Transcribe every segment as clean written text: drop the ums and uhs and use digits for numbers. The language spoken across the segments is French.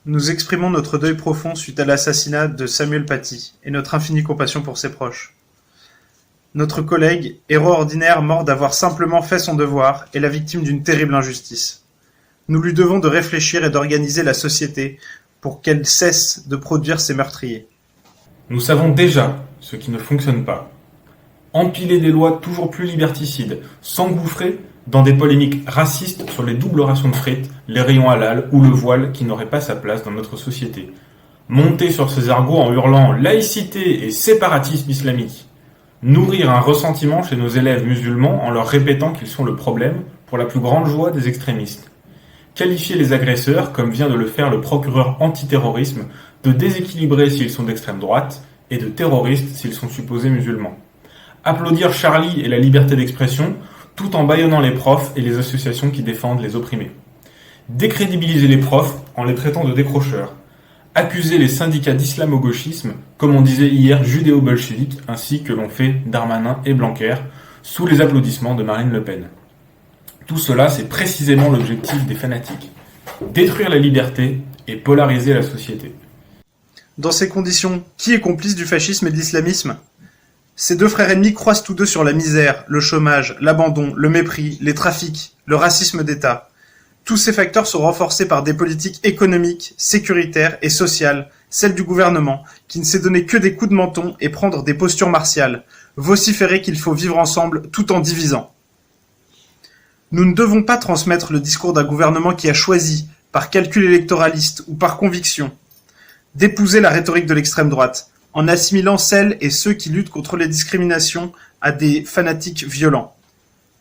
Nous exprimons notre deuil profond suite à l'assassinat de Samuel Paty et notre infinie compassion pour ses proches. Notre collègue, héros ordinaire mort d'avoir simplement fait son devoir, est la victime d'une terrible injustice. Nous lui devons de réfléchir et d'organiser la société pour qu'elle cesse de produire ces meurtriers. Nous savons déjà ce qui ne fonctionne pas. Empiler des lois toujours plus liberticides, s'engouffrer dans des polémiques racistes sur les doubles rations de frites, les rayons halal ou le voile qui n'aurait pas sa place dans notre société. Monter sur ces argots en hurlant laïcité et séparatisme islamique. Nourrir un ressentiment chez nos élèves musulmans en leur répétant qu'ils sont le problème pour la plus grande joie des extrémistes. Qualifier les agresseurs, comme vient de le faire le procureur antiterrorisme, de déséquilibrés s'ils sont d'extrême droite et de terroristes s'ils sont supposés musulmans. Applaudir Charlie et la liberté d'expression tout en bâillonnant les profs et les associations qui défendent les opprimés. Décrédibiliser les profs en les traitant de décrocheurs. Accuser les syndicats d'islamo-gauchisme, comme on disait hier judéo-bolchevique, ainsi que l'ont fait Darmanin et Blanquer, sous les applaudissements de Marine Le Pen. Tout cela, c'est précisément l'objectif des fanatiques. Détruire la liberté et polariser la société. Dans ces conditions, qui est complice du fascisme et de l'islamisme ? Ces deux frères ennemis croisent tous deux sur la misère, le chômage, l'abandon, le mépris, les trafics, le racisme d'État. Tous ces facteurs sont renforcés par des politiques économiques, sécuritaires et sociales, celles du gouvernement, qui ne sait donner que des coups de menton et prendre des postures martiales, vociférer qu'il faut vivre ensemble tout en divisant. Nous ne devons pas transmettre le discours d'un gouvernement qui a choisi, par calcul électoraliste ou par conviction, d'épouser la rhétorique de l'extrême droite, en assimilant celles et ceux qui luttent contre les discriminations à des fanatiques violents.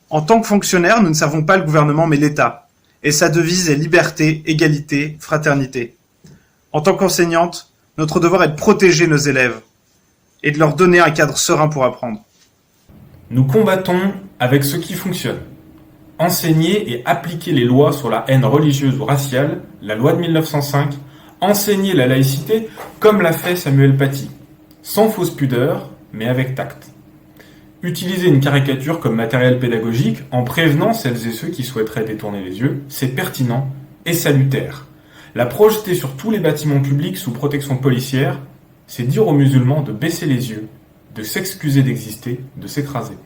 En tant que fonctionnaires, nous ne servons pas le gouvernement mais l'État, et sa devise est liberté, égalité, fraternité. En tant qu'enseignante, notre devoir est de protéger nos élèves et de leur donner un cadre serein pour apprendre. Nous combattons avec ce qui fonctionne. Enseigner et appliquer les lois sur la haine religieuse ou raciale, la loi de 1905, enseigner la laïcité comme l'a fait Samuel Paty, sans fausse pudeur, mais avec tact. Utiliser une caricature comme matériel pédagogique en prévenant celles et ceux qui souhaiteraient détourner les yeux, c'est pertinent et salutaire. La projeter sur tous les bâtiments publics sous protection policière, c'est dire aux musulmans de baisser les yeux, de s'excuser d'exister, de s'écraser.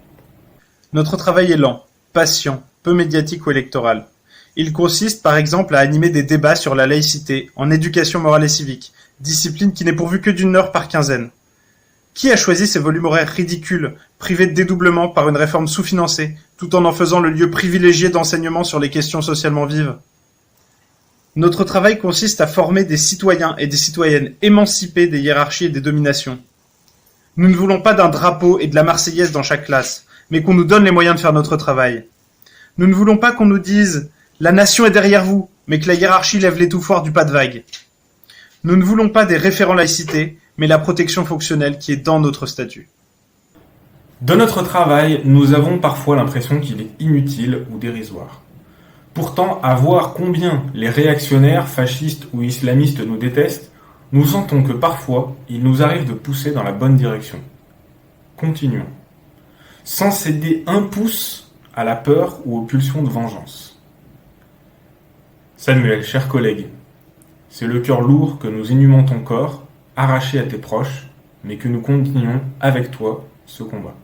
Notre travail est lent, patient, peu médiatique ou électoral. Il consiste par exemple à animer des débats sur la laïcité en éducation morale et civique, discipline qui n'est pourvue que d'une heure par quinzaine. Qui a choisi ces volumes horaires ridicules, privés de dédoublement par une réforme sous-financée, tout en faisant le lieu privilégié d'enseignement sur les questions socialement vives ? Notre travail consiste à former des citoyens et des citoyennes émancipés des hiérarchies et des dominations. Nous ne voulons pas d'un drapeau et de la Marseillaise dans chaque classe, mais qu'on nous donne les moyens de faire notre travail. Nous ne voulons pas qu'on nous dise « la nation est derrière vous », mais que la hiérarchie lève l'étouffoir du pas de vague. Nous ne voulons pas des référents laïcité, mais la protection fonctionnelle qui est dans notre statut. De notre travail, nous avons parfois l'impression qu'il est inutile ou dérisoire. Pourtant, à voir combien les réactionnaires, fascistes ou islamistes nous détestent, nous sentons que parfois, il nous arrive de pousser dans la bonne direction. Continuons. Sans céder un pouce à la peur ou aux pulsions de vengeance. Samuel, cher collègue, c'est le cœur lourd que nous inhumons ton corps, arraché à tes proches, mais que nous continuons avec toi ce combat.